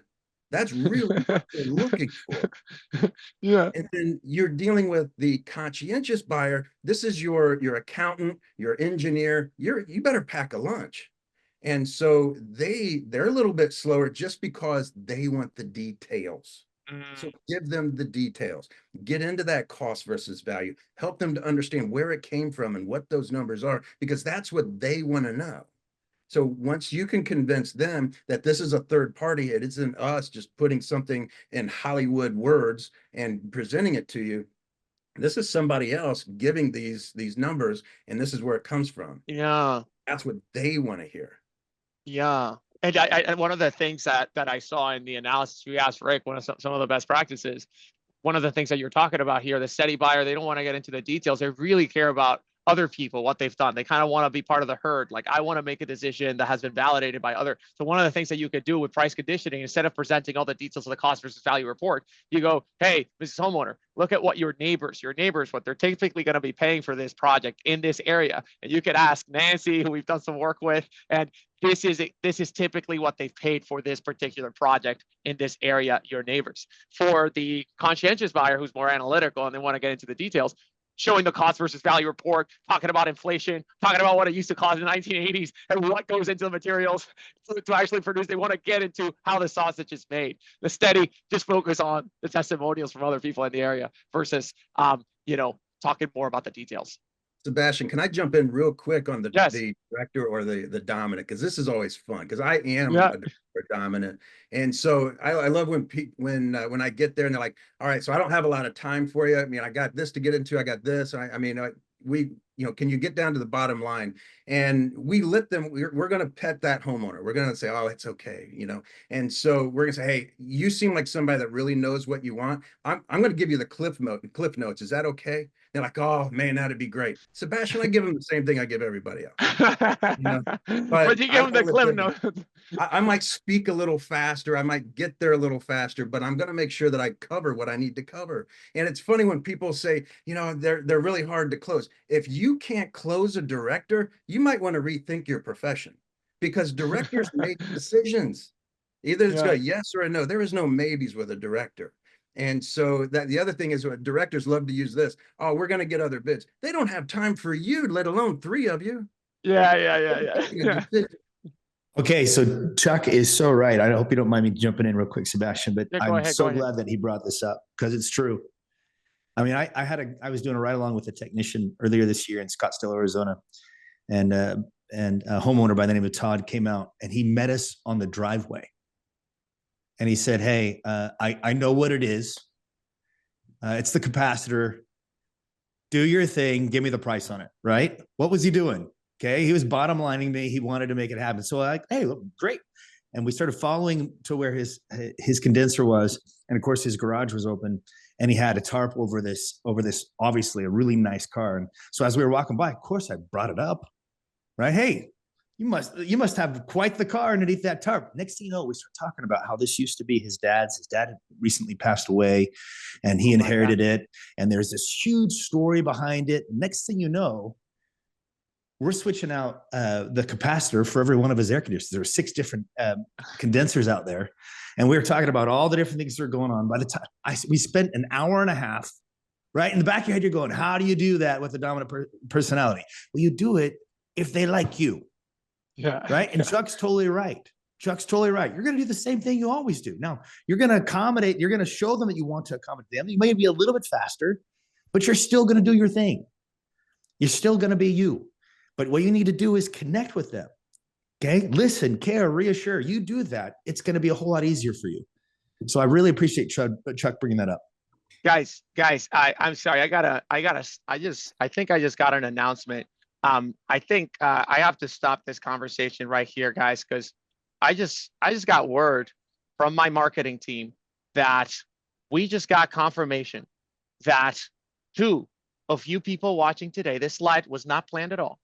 That's really what they're looking for. Yeah. And then you're dealing with the conscientious buyer. This is your accountant, your engineer. You better pack a lunch. And so they're a little bit slower just because they want the details. So give them the details, get into that cost versus value, help them to understand where it came from and what those numbers are, because that's what they want to know. So once you can convince them that this is a third party, it isn't us just putting something in Hollywood words and presenting it to you. This is somebody else giving these numbers, and this is where it comes from. Yeah. That's what they want to hear. Yeah. And and one of the things that I saw in the analysis we asked Rick, one of some of the best practices, one of the things that you're talking about here, the steady buyer, they don't want to get into the details. They really care about other people, what they've done. They kind of want to be part of the herd. Like, I want to make a decision that has been validated by other. So one of the things that you could do with price conditioning, instead of presenting all the details of the cost versus value report, you go, hey, Mrs. Homeowner, look at what your neighbors, what they're typically going to be paying for this project in this area. And you could ask Nancy, who we've done some work with, and this is typically what they've paid for this particular project in this area, your neighbors. For the conscientious buyer who's more analytical and they want to get into the details, showing the cost versus value report, talking about inflation, talking about what it used to cost in the 1980s and what goes into the materials to actually produce. They want to get into how the sausage is made. The steady, just focus on the testimonials from other people in the area versus, talking more about the details. Sebastian, can I jump in real quick on the director or the dominant? Because this is always fun, because I am a dominant. And so I love when I get there and they're like, all right, so I don't have a lot of time for you. I mean, I got this to get into, I got this. Can you get down to the bottom line? And we let them, we're going to pet that homeowner. We're going to say, oh, it's okay. And so we're going to say, hey, you seem like somebody that really knows what you want. I'm going to give you the cliff notes. Is that okay? They're like, oh man, that'd be great. Sebastian, I give them the same thing I give everybody else. But you give them the cliff notes. I might speak a little faster. I might get there a little faster, but I'm going to make sure that I cover what I need to cover. And it's funny when people say, they're really hard to close. If you can't close a director, you might want to rethink your profession, because directors make decisions. Either it's a yes or a no. There is no maybes with a director. And so that the other thing is, what directors love to use this. Oh, we're going to get other bids. They don't have time for you, let alone 3 of you. Yeah. Okay, so Chuck is so right. I hope you don't mind me jumping in real quick, Sebastian, but I'm so glad that he brought this up, because it's true. I mean, I was doing a ride along with a technician earlier this year in Scottsdale, Arizona, and a homeowner by the name of Todd came out and he met us on the driveway. And he said, hey, I know what it is. It's the capacitor. Do your thing. Give me the price on it, right? What was he doing? Okay, he was bottom lining me. He wanted to make it happen. So hey, look, great. And we started following to where his condenser was. And of course, his garage was open. And he had a tarp over this, obviously a really nice car. And so as we were walking by, of course, I brought it up, right? Hey, you must have quite the car underneath that tarp. Next thing you know, we start talking about how this used to be his dad's. His dad had recently passed away and he inherited it. And there's this huge story behind it. Next thing you know, we're switching out the capacitor for every one of his air conditioners. There were 6 different condensers out there. And we were talking about all the different things that are going on. By the time we spent an hour and a half, right? In the back of your head, you're going, how do you do that with a dominant personality? Well, you do it if they like you. Yeah. Right. And Chuck's totally right. You're going to do the same thing you always do. Now, you're going to accommodate, you're going to show them that you want to accommodate them. You may be a little bit faster, but you're still going to do your thing. You're still going to be you. But what you need to do is connect with them. Okay. Listen, care, reassure. You do that, it's going to be a whole lot easier for you. So I really appreciate Chuck bringing that up. Guys, I'm sorry. I think I just got an announcement. I think I have to stop this conversation right here, guys, because I just got word from my marketing team that we just got confirmation that 2 of you people watching today, this slide was not planned at all.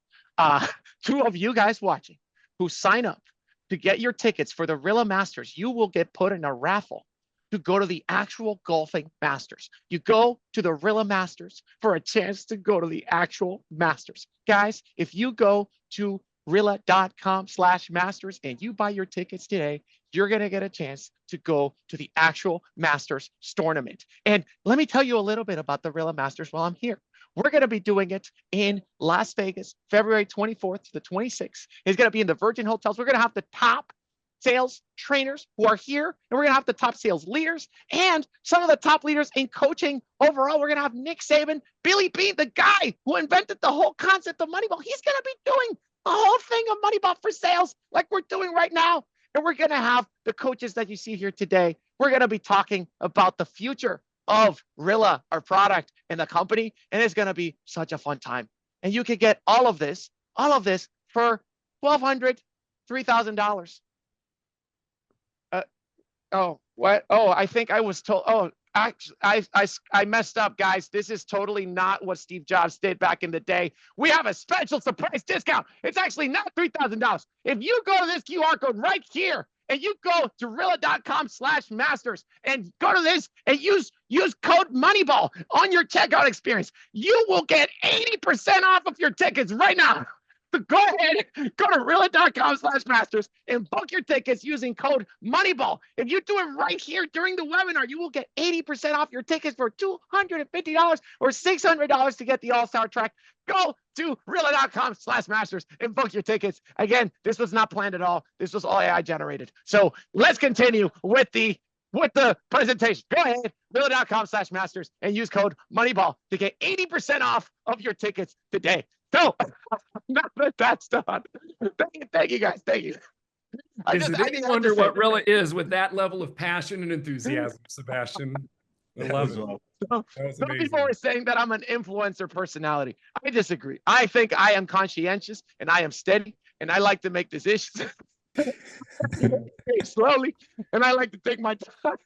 2 of you guys watching who sign up to get your tickets for the Rilla Masters, you will get put in a raffle to go to the actual golfing Masters. You go to the Rilla Masters for a chance to go to the actual Masters. Guys, if you go to Rilla.com/Masters and you buy your tickets today, you're going to get a chance to go to the actual Masters tournament. And let me tell you a little bit about the Rilla Masters while I'm here. We're going to be doing it in Las Vegas, February 24th to the 26th. It's going to be in the Virgin Hotels. We're going to have the top sales trainers who are here, and we're going to have the top sales leaders and some of the top leaders in coaching overall. We're going to have Nick Saban, Billy Beane, the guy who invented the whole concept of Moneyball. He's going to be doing the whole thing of Moneyball for sales like we're doing right now. And we're going to have the coaches that you see here today. We're going to be talking about the future of Rilla, our product and the company. And it's going to be such a fun time. And you can get all of this for $1,200, $3,000. Oh, what? Oh, I think I was told. Oh, actually, I messed up, guys. This is totally not what Steve Jobs did back in the day. We have a special surprise discount. It's actually not $3,000. If you go to this QR code right here and you go to Rilla.com/masters and go to this and use code Moneyball on your checkout experience, you will get 80% off of your tickets right now. So go ahead, go to Rilla.com/masters and book your tickets using code Moneyball. If you do it right here during the webinar, you will get 80% off your tickets for $250 or $600 to get the All-Star track. Go to Rilla.com/masters and book your tickets. Again, this was not planned at all. This was all AI generated. So let's continue with the presentation. Go ahead, Rilla.com/masters and use code Moneyball to get 80% off of your tickets today. So now that that's done, thank you guys. Thank you. Is it any wonder what Rilla is with that level of passion and enthusiasm, Sebastian? I love it. Some people are saying that I'm an influencer personality. I disagree. I think I am conscientious and I am steady and I like to make decisions slowly and I like to take my time.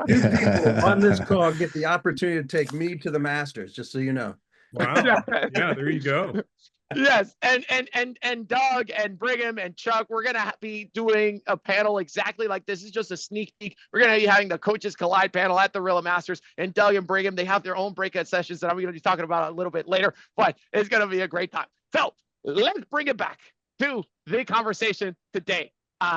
You people on this call get the opportunity to take me to the Masters, just so you know. Wow. Yeah, there you go. Yes, and Doug and Brigham and Chuck, we're gonna be doing a panel exactly like this. Is just a sneak peek. We're gonna be having the Coaches Collide panel at the Rilla Masters, and Doug and Brigham, they have their own breakout sessions that I'm gonna be talking about a little bit later, but it's gonna be a great time. So let's bring it back to the conversation today.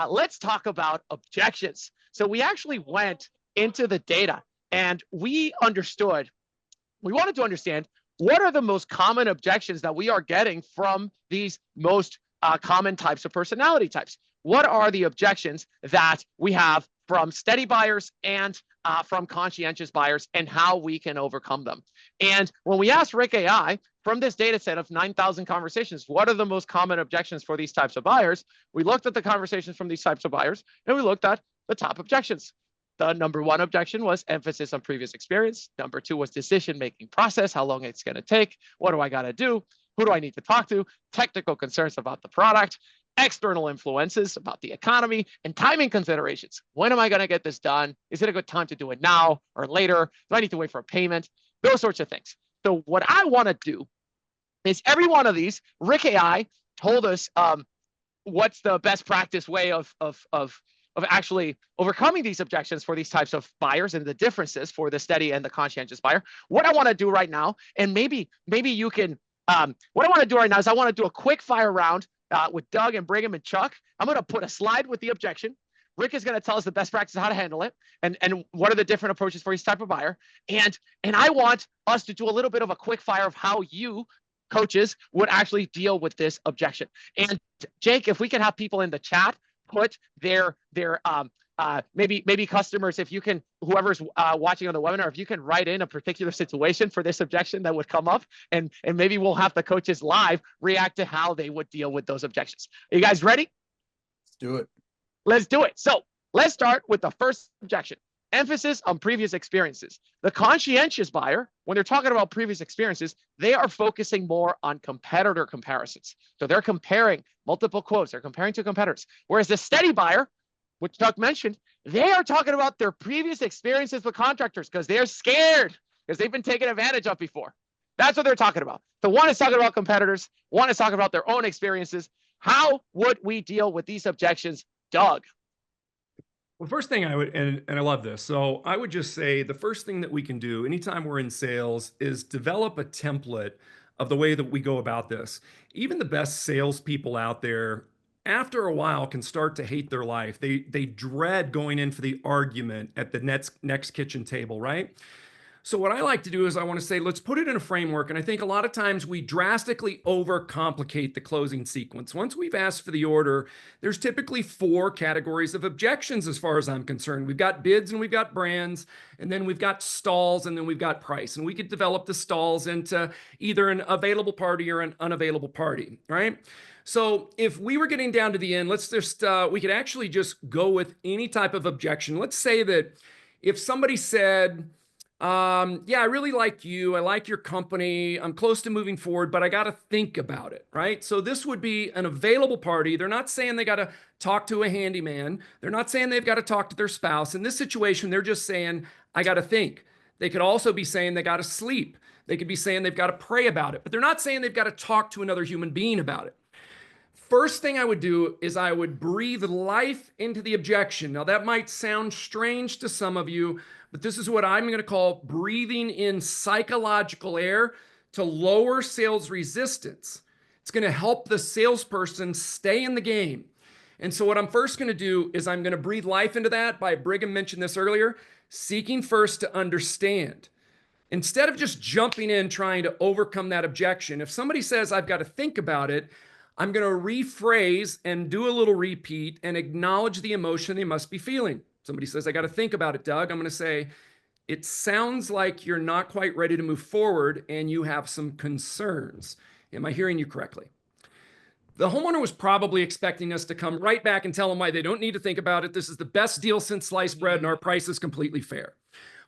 Let's talk about objections. So we actually went into the data and we wanted to understand what are the most common objections that we are getting from these most common types of personality types? What are the objections that we have from steady buyers and from conscientious buyers and how we can overcome them? And when we asked Rick AI from this data set of 9,000 conversations, what are the most common objections for these types of buyers? We looked at the conversations from these types of buyers and we looked at the top objections. The number one objection was emphasis on previous experience. Number two was decision-making process, how long it's going to take, what do I got to do, who do I need to talk to, technical concerns about the product, external influences about the economy, and timing considerations. When am I going to get this done? Is it a good time to do it now or later? Do I need to wait for a payment? Those sorts of things. So what I want to do is every one of these, Rick AI told us what's the best practice way of actually overcoming these objections for these types of buyers and the differences for the steady and the conscientious buyer. What I want to do right now, and maybe you can, what I want to do right now is I want to do a quick fire round with Doug and Brigham and Chuck. I'm going to put a slide with the objection. Rick is going to tell us the best practice how to handle it and what are the different approaches for each type of buyer. And I want us to do a little bit of a quick fire of how you coaches would actually deal with this objection. And Jake, if we can have people in the chat put their maybe customers, if you can, whoever's watching on the webinar, if you can write in a particular situation for this objection that would come up, and maybe we'll have the coaches live react to how they would deal with those objections. Are you guys ready? Let's do it. Let's do it. So let's start with the first objection. Emphasis on previous experiences. The conscientious buyer, when they're talking about previous experiences, they are focusing more on competitor comparisons. So they're comparing multiple quotes, they're comparing to competitors. Whereas the steady buyer, which Doug mentioned, they are talking about their previous experiences with contractors because they're scared because they've been taken advantage of before. That's what they're talking about. So one is talking about competitors, one is talking about their own experiences. How would we deal with these objections, Doug? Well, first thing I would, and I love this. So I would just say the first thing that we can do anytime we're in sales is develop a template of the way that we go about this. Even the best salespeople out there, after a while, can start to hate their life. They dread going in for the argument at the next kitchen table, right? So what I like to do is I want to say, let's put it in a framework. And I think a lot of times we drastically overcomplicate the closing sequence. Once we've asked for the order, there's typically 4 categories of objections as far as I'm concerned. We've got bids and we've got brands, and then we've got stalls, and then we've got price. And we could develop the stalls into either an available party or an unavailable party, right? So if we were getting down to the end, let's just, we could actually just go with any type of objection. Let's say that if somebody said, yeah, I really like you. I like your company. I'm close to moving forward, but I got to think about it, right? So this would be an available party. They're not saying they got to talk to a handyman. They're not saying they've got to talk to their spouse. In this situation, they're just saying, I got to think. They could also be saying they got to sleep. They could be saying they've got to pray about it, but they're not saying they've got to talk to another human being about it. First thing I would do is I would breathe life into the objection. Now, that might sound strange to some of you, but this is what I'm going to call breathing in psychological air to lower sales resistance. It's going to help the salesperson stay in the game. And so what I'm first going to do is I'm going to breathe life into that by, Brigham mentioned this earlier, seeking first to understand. Instead of just jumping in trying to overcome that objection, if somebody says, I've got to think about it, I'm going to rephrase and do a little repeat and acknowledge the emotion they must be feeling. Somebody says, I got to think about it, Doug. I'm going to say, it sounds like you're not quite ready to move forward and you have some concerns. Am I hearing you correctly? The homeowner was probably expecting us to come right back and tell them why they don't need to think about it. This is the best deal since sliced bread and our price is completely fair.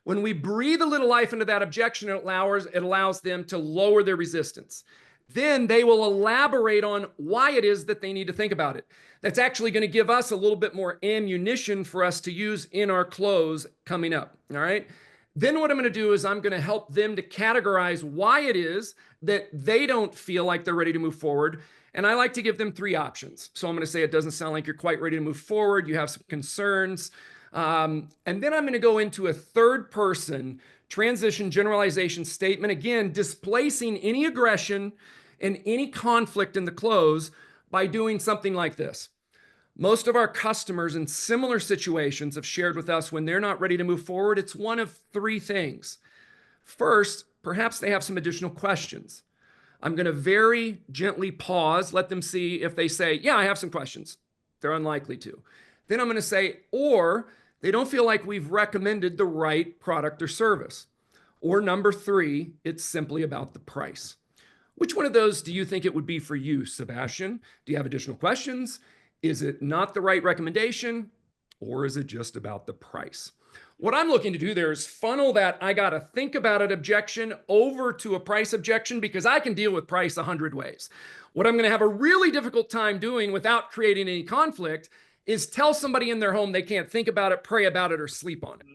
When we breathe a little life into that objection, it allows them to lower their resistance. Then they will elaborate on why it is that they need to think about it. That's actually going to give us a little bit more ammunition for us to use in our close coming up. All right. Then what I'm going to do is I'm going to help them to categorize why it is that they don't feel like they're ready to move forward. And I like to give them 3 options. So I'm going to say, it doesn't sound like you're quite ready to move forward. You have some concerns. And then I'm going to go into a third person transition generalization statement, again, displacing any aggression and any conflict in the close by doing something like this. Most of our customers in similar situations have shared with us when they're not ready to move forward, it's one of 3 things. First, perhaps they have some additional questions. I'm going to very gently pause, let them see if they say, yeah, I have some questions. They're unlikely to. Then I'm going to say, or they don't feel like we've recommended the right product or service. Or number 3, it's simply about the price. Which one of those do you think it would be for you, Sebastian? Do you have additional questions? Is it not the right recommendation? Or is it just about the price? What I'm looking to do there is funnel that I got to think about it objection over to a price objection, because I can deal with price 100 ways. What I'm going to have a really difficult time doing without creating any conflict is tell somebody in their home they can't think about it, pray about it, or sleep on it.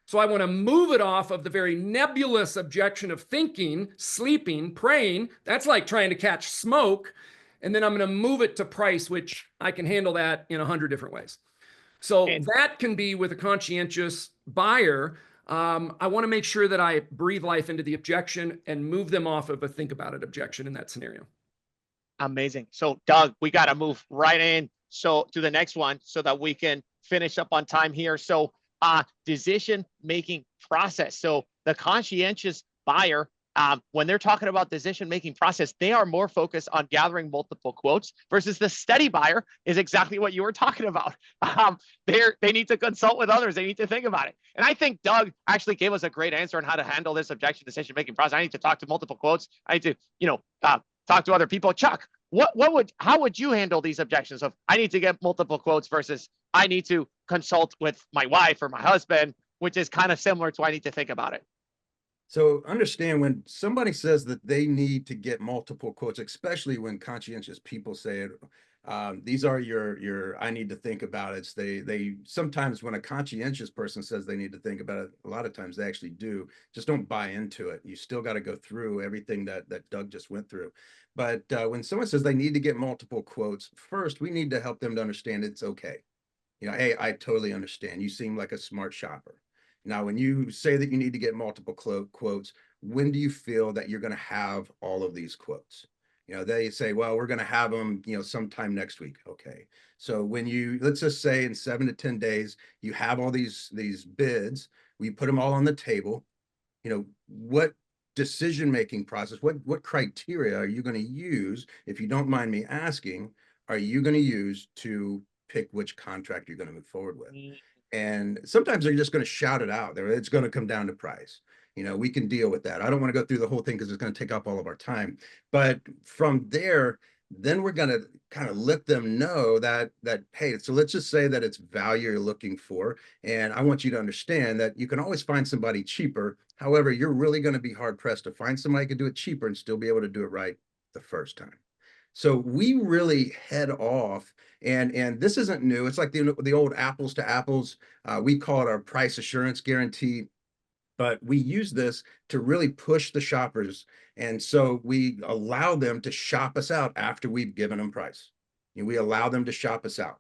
So I want to move it off of the very nebulous objection of thinking, sleeping, praying. That's like trying to catch smoke. And then I'm going to move it to price, which I can handle that in 100 different ways. So that can be with a conscientious buyer. I want to make sure that I breathe life into the objection and move them off of a think about it objection in that scenario. Amazing. So Doug, we got to move right in to the next one so that we can finish up on time here. So decision-making process. So the conscientious buyer, when they're talking about decision-making process, they are more focused on gathering multiple quotes versus the steady buyer is exactly what you were talking about. They need to consult with others. They need to think about it. And I think Doug actually gave us a great answer on how to handle this objection decision-making process. I need to talk to multiple quotes. I need to, talk to other people. Chuck, how would you handle these objections of I need to get multiple quotes versus I need to consult with my wife or my husband, which is kind of similar to I need to think about it? So understand, when somebody says that they need to get multiple quotes, especially when conscientious people say it, these are your I need to think about it. They sometimes, when a conscientious person says they need to think about it, a lot of times they actually do. Just don't buy into it. You still got to go through everything that Doug just went through. But when someone says they need to get multiple quotes, first we need to help them to understand it's okay. Hey, I totally understand. You seem like a smart shopper. Now, when you say that you need to get multiple quotes, when do you feel that you're going to have all of these quotes? They say, well, we're going to have them, sometime next week. Okay. So when let's just say in 7 to 10 days, you have all these bids, we put them all on the table. What decision-making process, what criteria are you going to use, if you don't mind me asking, are you going to use to pick which contract you're going to move forward with? And sometimes they're just going to shout it out there. It's going to come down to price. We can deal with that. I don't want to go through the whole thing because it's going to take up all of our time. But from there, then we're going to kind of let them know that, hey, so let's just say that it's value you're looking for. And I want you to understand that you can always find somebody cheaper. However, you're really going to be hard pressed to find somebody who can do it cheaper and still be able to do it right the first time. So we really head off, and this isn't new. It's like the old apples to apples. We call it our price assurance guarantee. But we use this to really push the shoppers. And so we allow them to shop us out after we've given them price. And we allow them to shop us out.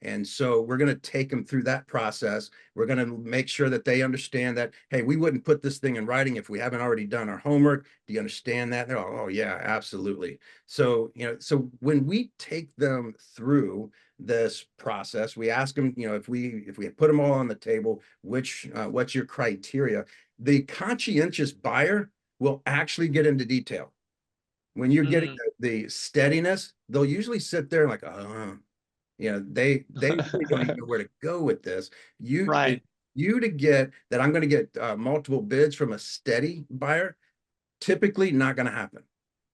And so we're going to take them through that process. We're going to make sure that they understand that, hey, we wouldn't put this thing in writing if we haven't already done our homework. Do you understand that? They're all, oh yeah, absolutely. So, so when we take them through this process, we ask them, if we put them all on the table, what's your criteria? The conscientious buyer will actually get into detail. When you're getting the steadiness, they'll usually sit there like, they really don't even know where to go with this. Right. You to get that, I'm going to get multiple bids from a steady buyer, typically not going to happen.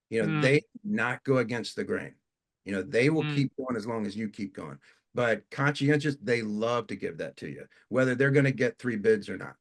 They not go against the grain. They will keep going as long as you keep going. But conscientious, they love to give that to you, whether they're going to get 3 bids or not.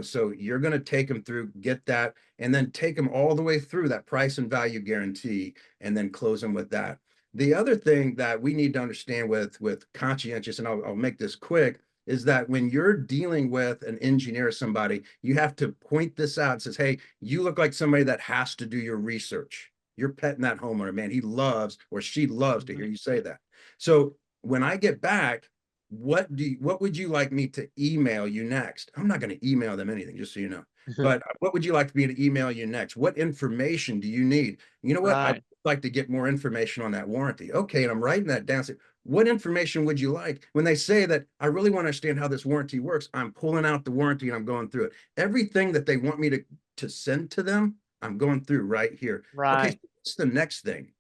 So you're going to take them through, get that, and then take them all the way through that price and value guarantee, and then close them with that. The other thing that we need to understand with conscientious, and I'll make this quick, is that when you're dealing with an engineer or somebody, you have to point this out and says, hey, you look like somebody that has to do your research. You're petting that homeowner, man. He loves, or she loves to hear you say that. So when I get back, what would you like me to email you next? I'm not going to email them anything, just so you know. But what would you like me to email you next? What information do you need? You know what? Right. I'd like to get more information on that warranty. Okay, and I'm writing that down. Say, what information would you like? When they say that, I really want to understand how this warranty works, I'm pulling out the warranty and I'm going through it. Everything that they want me to send to them, I'm going through right here. Right. Okay, so what's the next thing?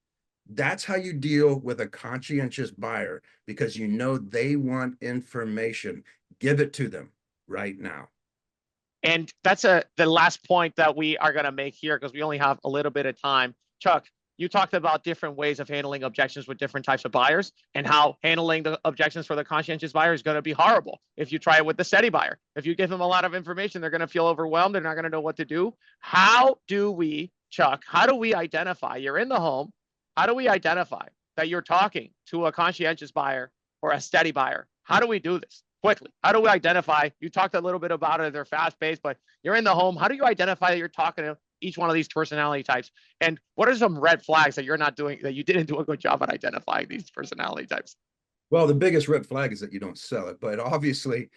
That's how you deal with a conscientious buyer, because they want information. Give it to them right now. And that's the last point that we are going to make here, because we only have a little bit of time. Chuck, you talked about different ways of handling objections with different types of buyers, and how handling the objections for the conscientious buyer is going to be horrible if you try it with the steady buyer. If you give them a lot of information, they're going to feel overwhelmed. They're not going to know what to do. How do we identify, you're in the home, how do we identify that you're talking to a conscientious buyer or a steady buyer? How do we do this quickly? How do we identify? You talked a little bit about it. They're fast paced, but you're in the home. How do you identify that you're talking to each one of these personality types? And what are some red flags that you didn't do a good job at identifying these personality types? Well, the biggest red flag is that you don't sell it. But obviously,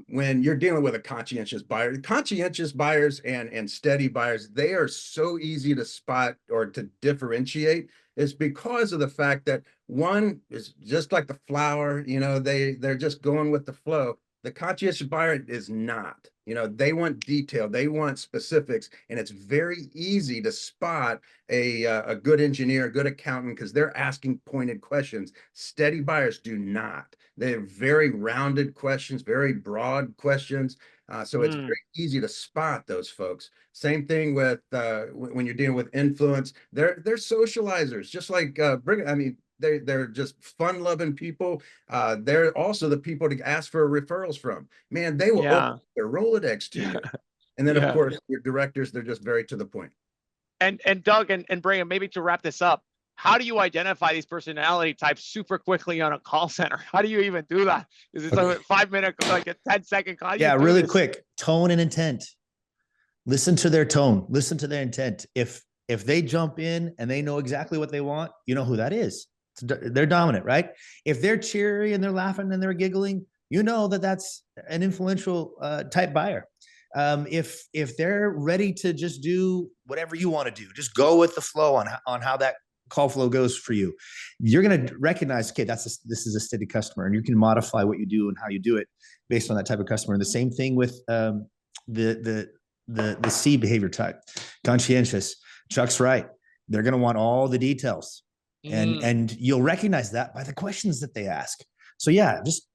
when you're dealing with a conscientious buyer, conscientious buyers and steady buyers, they are so easy to spot or to differentiate, is because of the fact that one is just like the flower, they're just going with the flow. The conscientious buyer is not. They want detail, they want specifics, and it's very easy to spot a good engineer, a good accountant, because they're asking pointed questions. Steady buyers do not. They have very rounded questions, very broad questions. So it's very easy to spot those folks. Same thing with when you're dealing with influence. They're socializers, just like Brigham. I mean, they're just fun-loving people. They're also the people to ask for referrals from. Man, they will open their Rolodex to you. And then, of course, your directors, they're just very to the point. And Doug and Brigham, maybe to wrap this up, how do you identify these personality types super quickly on a call center? How do you even do that? Is it a 5 minute, like a 10-second call? Yeah, really quick. Tone and intent. Listen to their tone. Listen to their intent. If they jump in and they know exactly what they want, you know who that is. They're dominant, right? If they're cheery and they're laughing and they're giggling, you know that's an influential type buyer. If they're ready to just do whatever you want to do, just go with the flow on how that call flow goes for you, you're going to recognize, okay, this is a steady customer, and you can modify what you do and how you do it based on that type of customer. And the same thing with the C behavior type, conscientious. Chuck's right. They're going to want all the details. And you'll recognize that by the questions that they ask. So yeah, just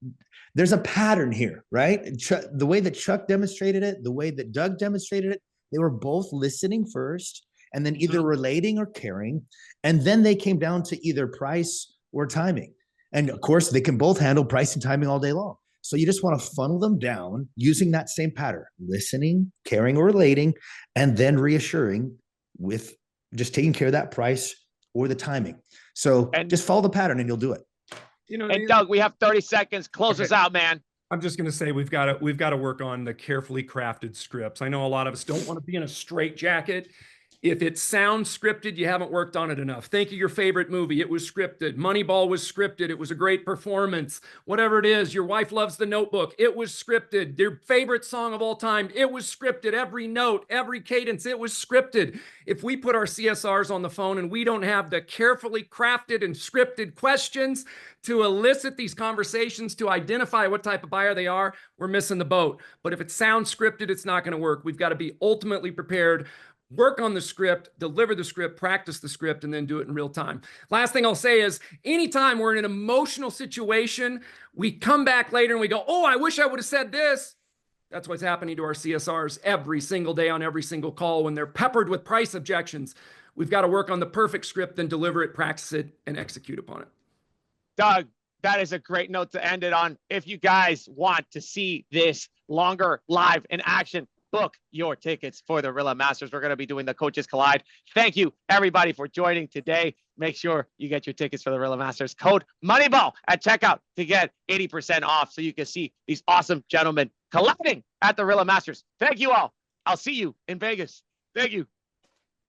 there's a pattern here, right? The way that Chuck demonstrated it, the way that Doug demonstrated it, they were both listening first and then either relating or caring. And then they came down to either price or timing. And of course, they can both handle price and timing all day long. So you just want to funnel them down using that same pattern, listening, caring, or relating, and then reassuring with just taking care of that price or the timing. So just follow the pattern and you'll do it. And Doug, we have 30 seconds. Close us out, man. I'm just going to say we've got to work on the carefully crafted scripts. I know a lot of us don't want to be in a straitjacket. If it sounds scripted, you haven't worked on it enough. Think of your favorite movie. It was scripted. Moneyball was scripted. It was a great performance. Whatever it is, your wife loves The Notebook. It was scripted. Your favorite song of all time. It was scripted. Every note, every cadence, it was scripted. If we put our CSRs on the phone and we don't have the carefully crafted and scripted questions to elicit these conversations, to identify what type of buyer they are, we're missing the boat. But if it sounds scripted, it's not going to work. We've got to be ultimately prepared. Work on the script, deliver the script, practice the script, and then do it in real time. Last thing I'll say is anytime we're in an emotional situation, we come back later and we go, oh, I wish I would have said this. That's what's happening to our CSRs every single day on every single call when they're peppered with price objections. We've got to work on the perfect script, then deliver it, practice it, and execute upon it. Doug, that is a great note to end it on. If you guys want to see this longer live in action, book your tickets for the Rilla Masters. We're going to be doing the Coaches Collide. Thank you, everybody, for joining today. Make sure you get your tickets for the Rilla Masters. Code Moneyball at checkout to get 80% off so you can see these awesome gentlemen colliding at the Rilla Masters. Thank you all. I'll see you in Vegas. Thank you.